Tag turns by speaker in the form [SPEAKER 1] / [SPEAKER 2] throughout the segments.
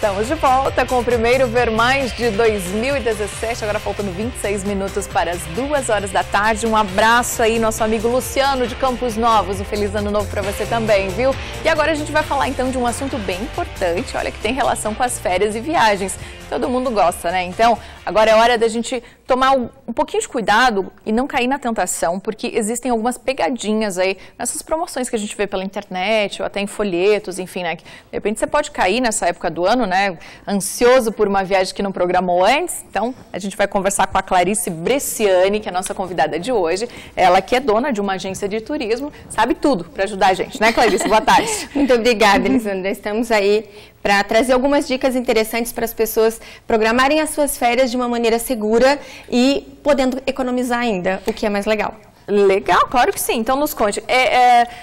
[SPEAKER 1] Estamos de volta com o primeiro Ver Mais de 2017, agora faltando 26 minutos para as 2 horas da tarde. Um abraço aí, nosso amigo Luciano de Campos Novos, um feliz ano novo para você também, viu? E agora a gente vai falar então de um assunto bem importante, olha, que tem relação com as férias e viagens. Todo mundo gosta, né? Então, agora é hora da gente tomar um pouquinho de cuidado e não cair na tentação, porque existem algumas pegadinhas aí nessas promoções que a gente vê pela internet ou até em folhetos, enfim, né? De repente você pode cair nessa época do ano, né? Ansioso por uma viagem que não programou antes. Então, a gente vai conversar com a Clarice Bresciani, que é a nossa convidada de hoje. Ela que é dona de uma agência de turismo, sabe tudo para ajudar a gente, né, Clarice? Boa tarde.
[SPEAKER 2] Muito obrigada, Elisandra. Estamos aí para trazer algumas dicas interessantes para as pessoas programarem as suas férias de uma maneira segura e podendo economizar ainda, o que é mais legal.
[SPEAKER 1] Legal, claro que sim. Então nos conte,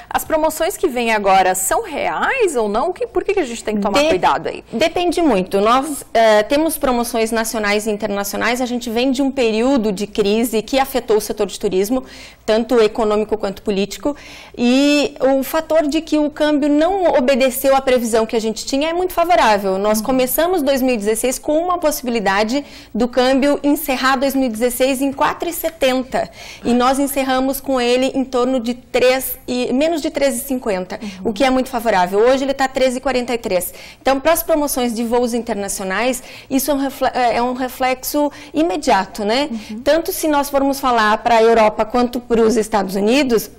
[SPEAKER 1] as promoções que vêm agora são reais ou não? Por que a gente tem que tomar cuidado aí?
[SPEAKER 2] Depende muito. Nós temos promoções nacionais e internacionais. A gente vem de um período de crise que afetou o setor de turismo, tanto econômico quanto político. E o fator de que o câmbio não obedeceu à previsão que a gente tinha é muito favorável. Nós começamos 2016 com uma possibilidade do câmbio encerrar 2016 em 4,70. E nós encerramos com ele em torno de menos de 13,50, o que é muito favorável. Hoje ele está 13,43. Então, para as promoções de voos internacionais, isso é um reflexo imediato, né? Tanto se nós formos falar para a Europa quanto para os Estados Unidos,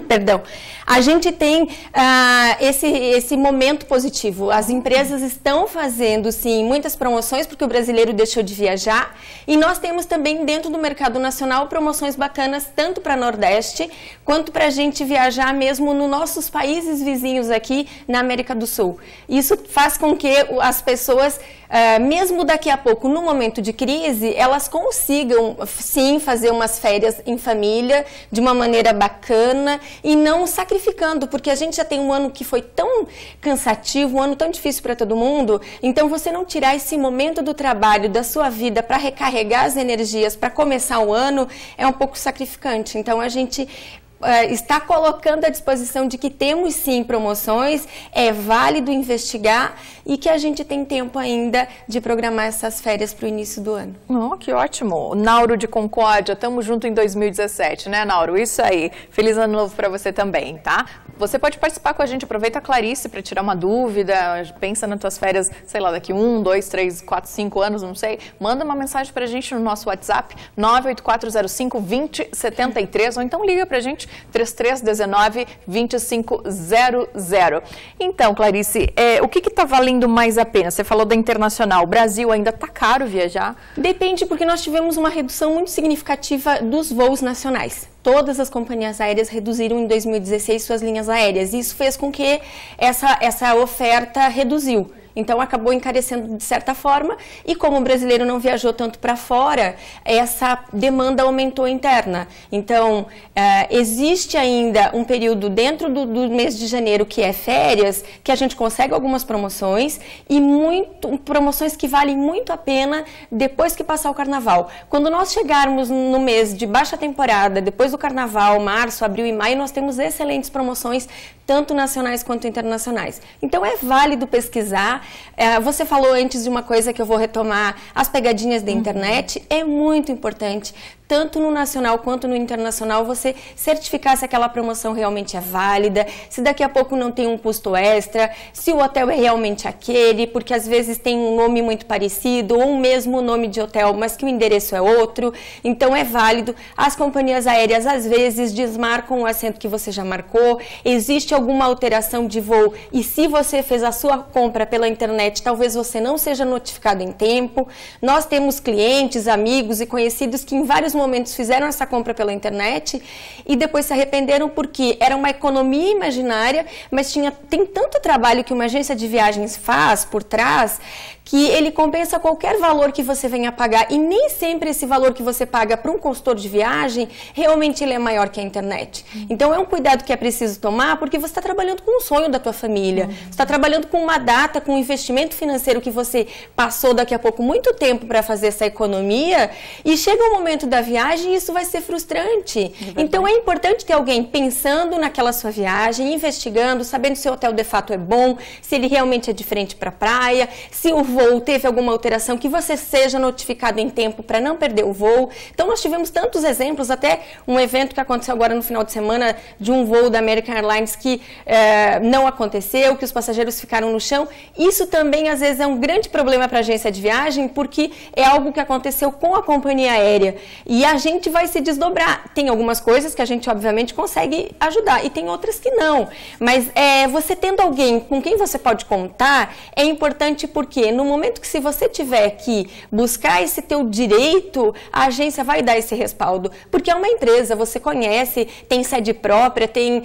[SPEAKER 2] perdão, a gente tem esse momento positivo. As empresas estão fazendo, sim, muitas promoções, porque o brasileiro deixou de viajar. E nós temos também, dentro do mercado nacional, promoções bacanas, tanto para Nordeste, quanto para a gente viajar mesmo nos nossos países vizinhos aqui na América do Sul. Isso faz com que as pessoas, mesmo daqui a pouco, no momento de crise, elas consigam, sim, fazer umas férias em família, de uma maneira bacana e não sacrificando, porque a gente já tem um ano que foi tão cansativo, um ano tão difícil para todo mundo. Então, você não tirar esse momento do trabalho, da sua vida, para recarregar as energias, para começar o ano, é um pouco sacrificante. Então, a gente está colocando à disposição de que temos sim promoções, é válido investigar e que a gente tem tempo ainda de programar essas férias para o início do ano.
[SPEAKER 1] Oh, que ótimo! Nauro de Concórdia, estamos junto em 2017, né, Nauro? Isso aí. Feliz ano novo para você também, tá? Você pode participar com a gente, aproveita a Clarice para tirar uma dúvida, pensa nas tuas férias, sei lá, daqui 1, 2, 3, 4, 5 anos, não sei. Manda uma mensagem para a gente no nosso WhatsApp, 98405-2073, ou então liga para a gente, 3319-2500. Então, Clarice, o que está valendo mais a pena? Você falou da internacional. O Brasil ainda está caro viajar?
[SPEAKER 2] Depende, porque nós tivemos uma redução muito significativa dos voos nacionais. Todas as companhias aéreas reduziram em 2016 suas linhas aéreas. E isso fez com que essa oferta reduziu. Então, acabou encarecendo de certa forma e como o brasileiro não viajou tanto para fora, essa demanda aumentou interna. Então, existe ainda um período dentro do mês de janeiro que é férias, que a gente consegue algumas promoções e promoções que valem muito a pena depois que passar o carnaval. Quando nós chegarmos no mês de baixa temporada, depois do carnaval, março, abril e maio, nós temos excelentes promoções, tanto nacionais quanto internacionais. Então, é válido pesquisar. Você falou antes de uma coisa que eu vou retomar, as pegadinhas da internet. É muito importante, tanto no nacional quanto no internacional, você certificar se aquela promoção realmente é válida, se daqui a pouco não tem um custo extra, se o hotel é realmente aquele, porque às vezes tem um nome muito parecido, ou um mesmo nome de hotel, mas que o endereço é outro. Então é válido. As companhias aéreas às vezes desmarcam o assento que você já marcou, existe alguma alteração de voo e se você fez a sua compra pela internet, talvez você não seja notificado em tempo. Nós temos clientes, amigos e conhecidos que em vários momentos fizeram essa compra pela internet e depois se arrependeram porque era uma economia imaginária, mas tem tanto trabalho que uma agência de viagens faz por trás que ele compensa qualquer valor que você venha pagar, e nem sempre esse valor que você paga para um consultor de viagem, realmente ele é maior que a internet. Então é um cuidado que é preciso tomar, porque você está trabalhando com o sonho da tua família, você está trabalhando com uma data, com um investimento financeiro que você passou daqui a pouco muito tempo para fazer essa economia, e chega o momento da viagem e isso vai ser frustrante. Então é importante ter alguém pensando naquela sua viagem, investigando, sabendo se o hotel de fato é bom, se ele realmente é diferente para a praia, se o voo teve alguma alteração, que você seja notificado em tempo para não perder o voo. Então nós tivemos tantos exemplos, até um evento que aconteceu agora no final de semana de um voo da American Airlines que não aconteceu, que os passageiros ficaram no chão. Isso também às vezes é um grande problema para a agência de viagem, porque é algo que aconteceu com a companhia aérea e a gente vai se desdobrar. Tem algumas coisas que a gente obviamente consegue ajudar e tem outras que não, mas você tendo alguém com quem você pode contar é importante, porque no momento que se você tiver que buscar esse teu direito, a agência vai dar esse respaldo, porque é uma empresa, você conhece, tem sede própria, tem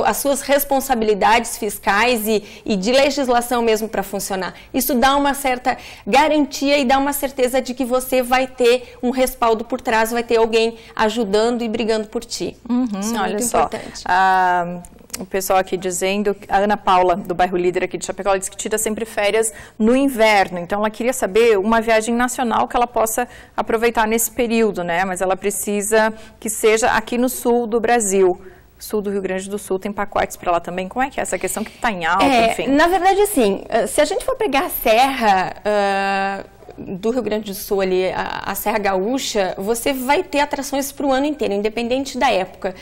[SPEAKER 2] as suas responsabilidades fiscais e de legislação mesmo para funcionar. Isso dá uma certa garantia e dá uma certeza de que você vai ter um respaldo por trás, vai ter alguém ajudando e brigando por ti. Isso é
[SPEAKER 1] olha
[SPEAKER 2] muito
[SPEAKER 1] só,
[SPEAKER 2] importante.
[SPEAKER 1] O pessoal aqui dizendo, a Ana Paula, do bairro Líder aqui de Chapecó, ela diz que tira sempre férias no inverno, então ela queria saber uma viagem nacional que ela possa aproveitar nesse período, né? Mas ela precisa que seja aqui no sul do Brasil. Sul do Rio Grande do Sul, tem pacotes para lá também. Como é que é essa questão que está em alta, enfim?
[SPEAKER 2] Na verdade, assim, se a gente for pegar a serra do Rio Grande do Sul, ali, a Serra Gaúcha, você vai ter atrações para o ano inteiro, independente da época.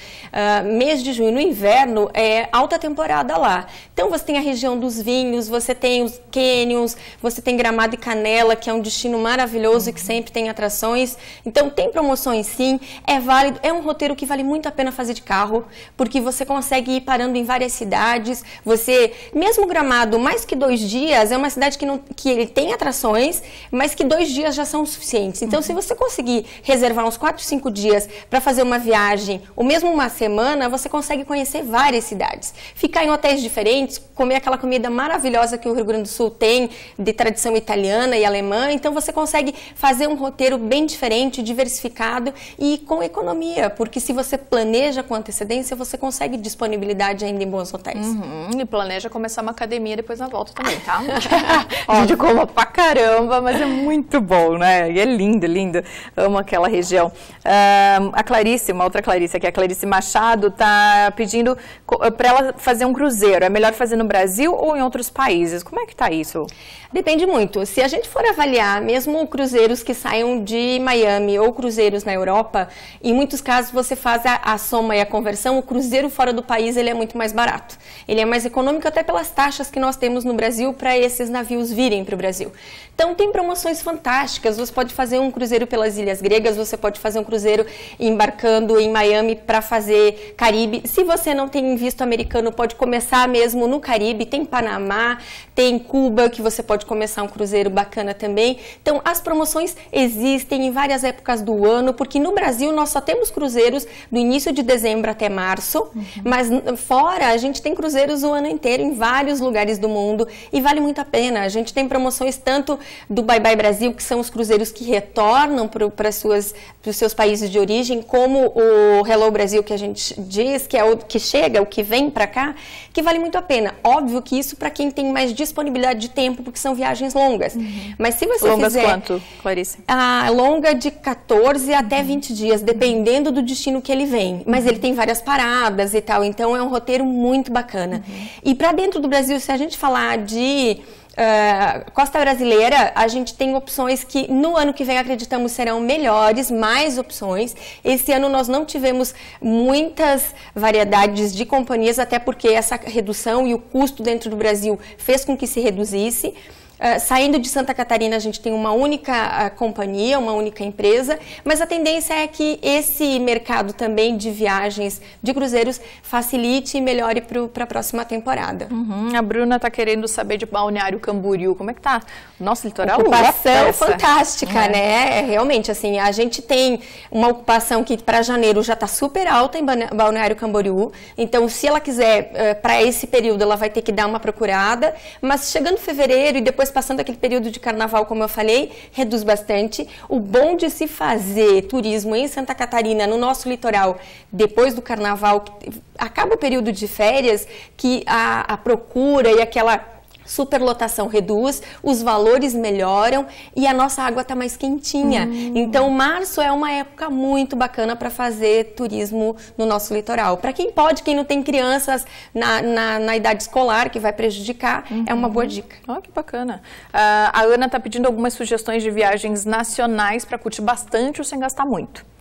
[SPEAKER 2] Mês de junho, no inverno, é alta temporada lá. Então, você tem a região dos vinhos, você tem os canyons, você tem Gramado e Canela, que é um destino maravilhoso e que sempre tem atrações. Então, tem promoções sim, é válido, é um roteiro que vale muito a pena fazer de carro, porque você consegue ir parando em várias cidades. Mesmo Gramado, mais que 2 dias, é uma cidade que ele tem atrações, mas que 2 dias já são suficientes. Então, se você conseguir reservar uns 4, 5 dias para fazer uma viagem, ou mesmo uma semana, você consegue conhecer várias cidades. Ficar em hotéis diferentes, comer aquela comida maravilhosa que o Rio Grande do Sul tem, de tradição italiana e alemã. Então, você consegue fazer um roteiro bem diferente, diversificado e com economia, porque se você planeja com antecedência, você consegue disponibilidade ainda em bons hotéis.
[SPEAKER 1] E planeja começar uma academia depois na volta também, tá? A gente come pra caramba, mas é muito bom, né? E é lindo, lindo. Amo aquela região. A Clarice, uma outra Clarice aqui, a Clarice Machado, tá pedindo para ela fazer um cruzeiro. É melhor fazer no Brasil ou em outros países? Como é que tá isso?
[SPEAKER 2] Depende muito. Se a gente for avaliar mesmo cruzeiros que saiam de Miami ou cruzeiros na Europa, em muitos casos você faz a soma e a conversão, o cruzeiro fora do país ele é muito mais barato. Ele é mais econômico até pelas taxas que nós temos no Brasil para esses navios virem para o Brasil. Então tem promoções fantásticas, você pode fazer um cruzeiro pelas Ilhas Gregas, você pode fazer um cruzeiro embarcando em Miami para fazer Caribe. Se você não tem visto americano, pode começar mesmo no Caribe, tem Panamá, tem Cuba, que você pode começar um cruzeiro bacana também. Então as promoções existem em várias épocas do ano, porque no Brasil nós só temos cruzeiros do início de dezembro até março, mas fora a gente tem cruzeiros o ano inteiro em vários lugares do mundo e vale muito a pena. A gente tem promoções tanto do Bye Bye Brasil, que são os cruzeiros que retornam para os seus países de origem, como o Hello Brasil, que a gente diz, que é o que chega, o que vem para cá, que vale muito a pena. Óbvio que isso para quem tem mais disponibilidade de tempo, porque são viagens longas. Mas se você
[SPEAKER 1] longas
[SPEAKER 2] fizer...
[SPEAKER 1] quanto, Clarice?
[SPEAKER 2] A longa de 14 até 20 dias, dependendo do destino que ele vem. Mas ele tem várias paradas e tal, então é um roteiro muito bacana. E para dentro do Brasil, se a gente falar de... costa brasileira, a gente tem opções que no ano que vem acreditamos serão melhores, mais opções. Esse ano nós não tivemos muitas variedades de companhias, até porque essa redução e o custo dentro do Brasil fez com que se reduzisse. Saindo de Santa Catarina, a gente tem uma única companhia, uma única empresa, mas a tendência é que esse mercado também de viagens de cruzeiros facilite e melhore para a próxima temporada.
[SPEAKER 1] A Bruna está querendo saber de Balneário Camboriú, como é que tá? Nosso litoral?
[SPEAKER 2] Ocupação fantástica, né? Realmente, assim, a gente tem uma ocupação que para janeiro já está super alta em Balneário Camboriú, então se ela quiser, para esse período, ela vai ter que dar uma procurada, mas chegando fevereiro e depois passando aquele período de carnaval, como eu falei, reduz bastante. O bom de se fazer turismo em Santa Catarina, no nosso litoral, depois do carnaval, acaba o período de férias, que a procura e aquela superlotação reduz, os valores melhoram e a nossa água está mais quentinha. Então, março é uma época muito bacana para fazer turismo no nosso litoral. Para quem pode, quem não tem crianças na idade escolar, que vai prejudicar, é uma boa dica.
[SPEAKER 1] Oh, que bacana. A Ana está pedindo algumas sugestões de viagens nacionais para curtir bastante ou sem gastar muito.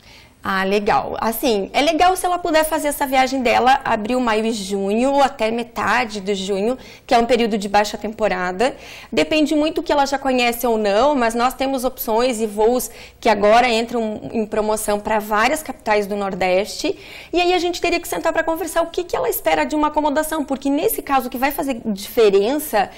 [SPEAKER 2] Ah, legal. Assim, é legal se ela puder fazer essa viagem dela abril, maio e junho, ou até metade de junho, que é um período de baixa temporada. Depende muito do que ela já conhece ou não, mas nós temos opções e voos que agora entram em promoção para várias capitais do Nordeste. E aí a gente teria que sentar para conversar o que ela espera de uma acomodação, porque nesse caso o que vai fazer diferença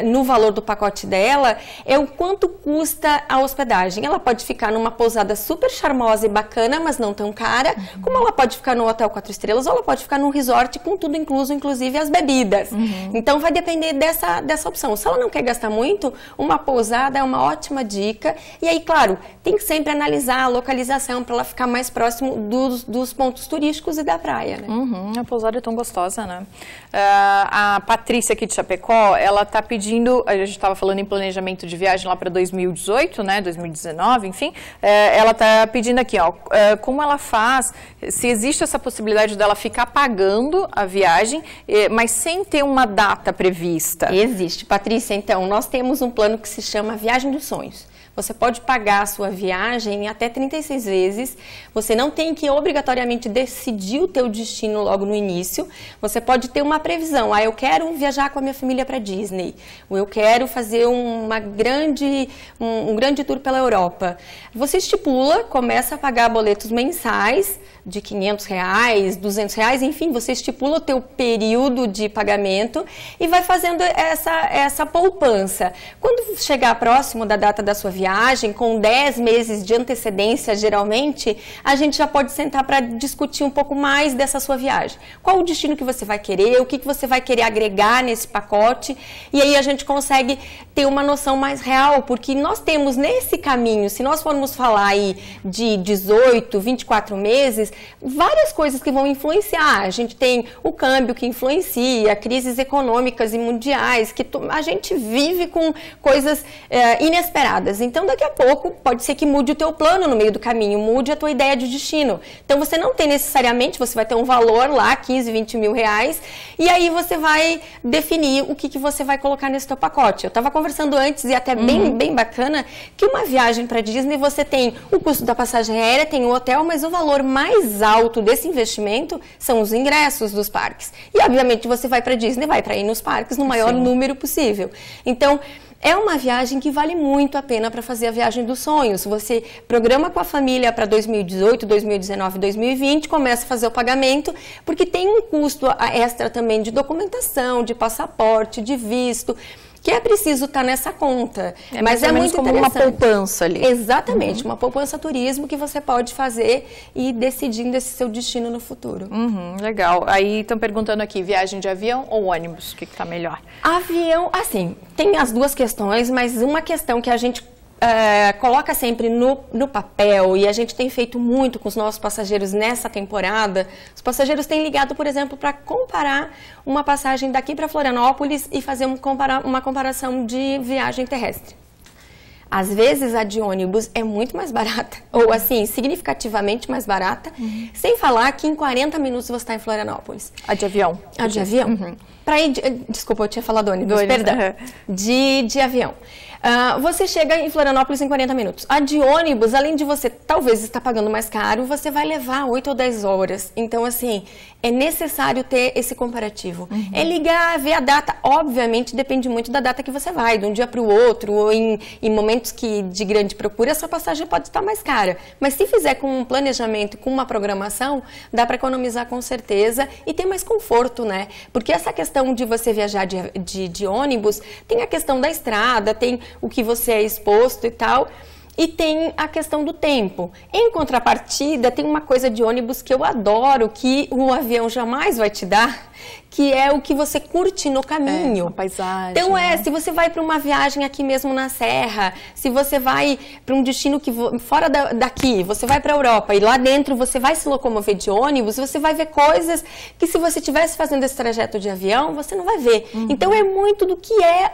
[SPEAKER 2] no valor do pacote dela é o quanto custa a hospedagem. Ela pode ficar numa pousada super charmosa e bacana, mas não tão cara, como ela pode ficar no hotel 4 estrelas ou ela pode ficar num resort com tudo incluso, inclusive as bebidas. Então vai depender dessa opção. Se ela não quer gastar muito, uma pousada é uma ótima dica. E aí, claro, tem que sempre analisar a localização para ela ficar mais próximo dos pontos turísticos e da praia, né?
[SPEAKER 1] A pousada é tão gostosa, né? A Patrícia aqui de Chapecó, ela tá pedindo, a gente estava falando em planejamento de viagem lá para 2018, né? 2019, enfim. Ela tá pedindo aqui, ó, como ela faz, se existe essa possibilidade dela ficar pagando a viagem, mas sem ter uma data prevista.
[SPEAKER 2] Existe, Patrícia. Então, nós temos um plano que se chama Viagem dos Sonhos. Você pode pagar a sua viagem em até 36 vezes. Você não tem que obrigatoriamente decidir o teu destino logo no início. Você pode ter uma previsão. Eu quero viajar com a minha família para Disney. Ou eu quero fazer um grande tour pela Europa. Você estipula, começa a pagar boletos mensais de R$500, R$200, enfim, você estipula o teu período de pagamento e vai fazendo essa poupança. Quando chegar próximo da data da sua viagem, com 10 meses de antecedência, geralmente, a gente já pode sentar para discutir um pouco mais dessa sua viagem. Qual o destino que você vai querer, o que você vai querer agregar nesse pacote, e aí a gente consegue ter uma noção mais real, porque nós temos nesse caminho, se nós formos falar aí de 18, 24 meses, várias coisas que vão influenciar. A gente tem o câmbio que influencia, crises econômicas e mundiais, que a gente vive com coisas inesperadas. Então, daqui a pouco, pode ser que mude o teu plano no meio do caminho, mude a tua ideia de destino. Então, você não tem necessariamente, você vai ter um valor lá, 15, 20 mil reais, e aí você vai definir o que você vai colocar nesse teu pacote. Eu estava conversando antes, e até bem bacana, que uma viagem para Disney, você tem o custo da passagem aérea, tem o hotel, mas o valor mais alto desse investimento são os ingressos dos parques. E, obviamente, você vai para Disney, vai para ir nos parques no maior número possível. Então, é uma viagem que vale muito a pena para fazer a viagem dos sonhos. Você programa com a família para 2018, 2019, 2020, começa a fazer o pagamento, porque tem um custo extra também de documentação, de passaporte, de visto, que é preciso estar nessa conta.
[SPEAKER 1] Mas é muito como uma poupança ali.
[SPEAKER 2] Exatamente, uma poupança turismo que você pode fazer e ir decidindo esse seu destino no futuro.
[SPEAKER 1] Legal. Aí estão perguntando aqui, viagem de avião ou ônibus? O que está melhor?
[SPEAKER 2] Avião, assim, tem as duas questões, mas uma questão que a gente coloca sempre no papel, e a gente tem feito muito com os nossos passageiros nessa temporada. Os passageiros têm ligado, por exemplo, para comparar uma passagem daqui para Florianópolis e fazer uma comparação de viagem terrestre. Às vezes a de ônibus é muito mais barata, ou assim, significativamente mais barata, sem falar que em 40 minutos você está em Florianópolis.
[SPEAKER 1] A de avião?
[SPEAKER 2] A de avião. Desculpa, eu tinha falado ônibus, perdão. De avião. Você chega em Florianópolis em 40 minutos. A de ônibus, além de você talvez estar pagando mais caro, você vai levar 8 ou 10 horas. Então, assim, é necessário ter esse comparativo. É ligar, ver a data. Obviamente, depende muito da data que você vai, de um dia para o outro, ou em momentos de grande procura, essa passagem pode estar mais cara. Mas se fizer com um planejamento, com uma programação, dá para economizar com certeza e ter mais conforto, né? Porque essa questão de você viajar de ônibus, tem a questão da estrada, tem o que você é exposto e tal, e tem a questão do tempo. Em contrapartida, tem uma coisa de ônibus que eu adoro, que o avião jamais vai te dar, que é o que você curte no caminho.
[SPEAKER 1] A paisagem.
[SPEAKER 2] Então se você vai para uma viagem aqui mesmo na Serra, se você vai para um destino que fora daqui, você vai para a Europa e lá dentro você vai se locomover de ônibus, você vai ver coisas que se você estivesse fazendo esse trajeto de avião, você não vai ver. Então é muito do que é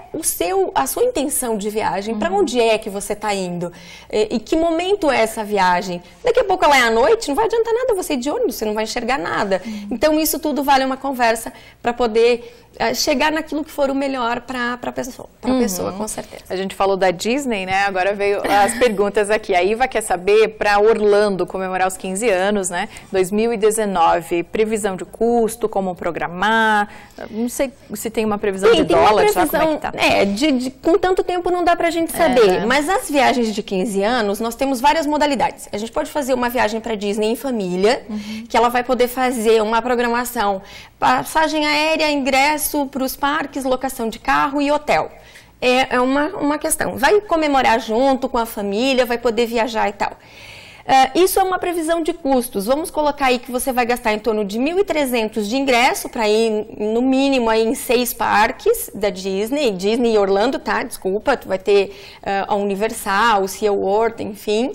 [SPEAKER 2] a sua intenção de viagem, para onde é que você está indo, e que momento é essa viagem. Daqui a pouco ela é à noite, não vai adiantar nada você ir de ônibus, você não vai enxergar nada. Então isso tudo vale uma conversa para poder chegar naquilo que for o melhor para a pessoa, com certeza.
[SPEAKER 1] A gente falou da Disney, né? Agora veio as perguntas aqui. A Iva quer saber para Orlando comemorar os 15 anos, né? 2019, previsão de custo, como programar, não sei se tem uma previsão de dólar, já como é que tá?
[SPEAKER 2] Com tanto tempo não dá pra gente saber, mas as viagens de 15 anos, nós temos várias modalidades. A gente pode fazer uma viagem para Disney em família, que ela vai poder fazer uma programação, passagem aérea, ingresso para os parques, locação de carro e hotel. É uma questão. Vai comemorar junto com a família, vai poder viajar e tal. Isso é uma previsão de custos. Vamos colocar aí que você vai gastar em torno de 1.300 de ingresso para ir, no mínimo, aí em 6 parques da Disney e Orlando, tá? Desculpa, tu vai ter a Universal, o SeaWorld, enfim.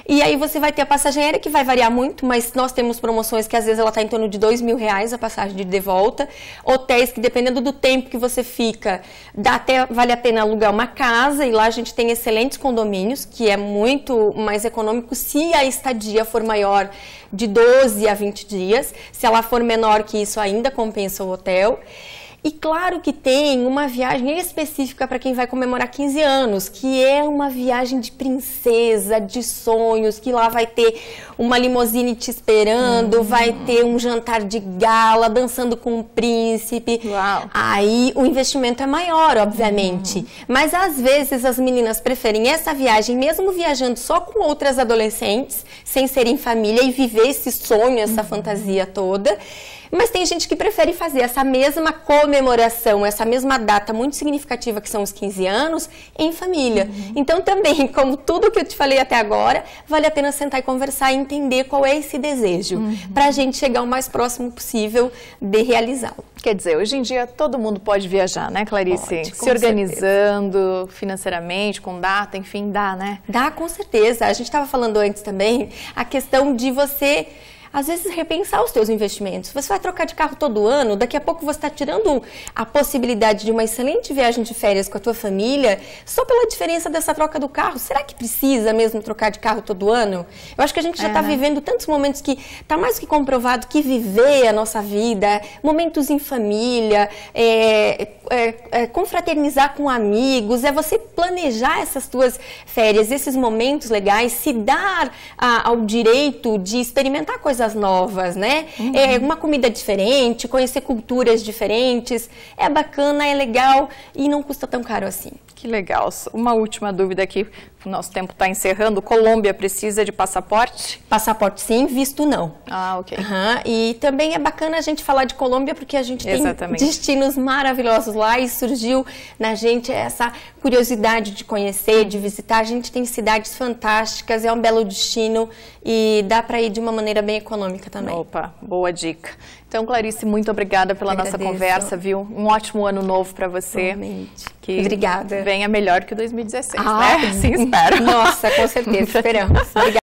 [SPEAKER 2] E aí você vai ter a passagem aérea, que vai variar muito, mas nós temos promoções que às vezes ela está em torno de R$2.000 a passagem de volta. Hotéis que, dependendo do tempo que você fica, vale a pena alugar uma casa, e lá a gente tem excelentes condomínios, que é muito mais econômico se a estadia for maior de 12 a 20 dias. Se ela for menor que isso, ainda compensa o hotel. E claro que tem uma viagem específica para quem vai comemorar 15 anos, que é uma viagem de princesa, de sonhos, que lá vai ter uma limusine te esperando, vai ter um jantar de gala, dançando com o príncipe.
[SPEAKER 1] Uau.
[SPEAKER 2] Aí o investimento é maior, obviamente. Mas às vezes as meninas preferem essa viagem, mesmo viajando só com outras adolescentes, sem serem família, e viver esse sonho, essa fantasia toda. Mas tem gente que prefere fazer essa mesma comemoração, essa mesma data muito significativa, que são os 15 anos, em família. Então também, como tudo que eu te falei até agora, vale a pena sentar e conversar e entender qual é esse desejo, para a gente chegar o mais próximo possível de realizá-lo.
[SPEAKER 1] Quer dizer, hoje em dia todo mundo pode viajar, né, Clarice?
[SPEAKER 2] Pode,
[SPEAKER 1] se organizando financeiramente, com data, enfim, dá, né?
[SPEAKER 2] Dá, com certeza. A gente estava falando antes também a questão de você, às vezes, repensar os teus investimentos. Você vai trocar de carro todo ano, daqui a pouco você está tirando a possibilidade de uma excelente viagem de férias com a tua família só pela diferença dessa troca do carro. Será que precisa mesmo trocar de carro todo ano? Eu acho que a gente já está vivendo tantos momentos que está mais que comprovado que viver a nossa vida, momentos em família, confraternizar com amigos, é você planejar essas tuas férias, esses momentos legais, se dar ao direito de experimentar coisas novas, né? Uma comida diferente, conhecer culturas diferentes, é bacana, é legal e não custa tão caro assim.
[SPEAKER 1] Que legal. Uma última dúvida aqui, o nosso tempo está encerrando. Colômbia precisa de passaporte?
[SPEAKER 2] Passaporte sim, visto não.
[SPEAKER 1] Ah, ok.
[SPEAKER 2] E também é bacana a gente falar de Colômbia, porque a gente tem destinos maravilhosos lá e surgiu na gente essa curiosidade de conhecer, de visitar. A gente tem cidades fantásticas, é um belo destino e dá para ir de uma maneira bem econômica também.
[SPEAKER 1] Opa, boa dica. Então, Clarice, muito obrigada pela nossa conversa, viu? Um ótimo ano novo para você.
[SPEAKER 2] Realmente.
[SPEAKER 1] Que
[SPEAKER 2] obrigada.
[SPEAKER 1] Venha melhor que o 2016, né? Sim, espero.
[SPEAKER 2] Nossa, com certeza, esperamos. Obrigada.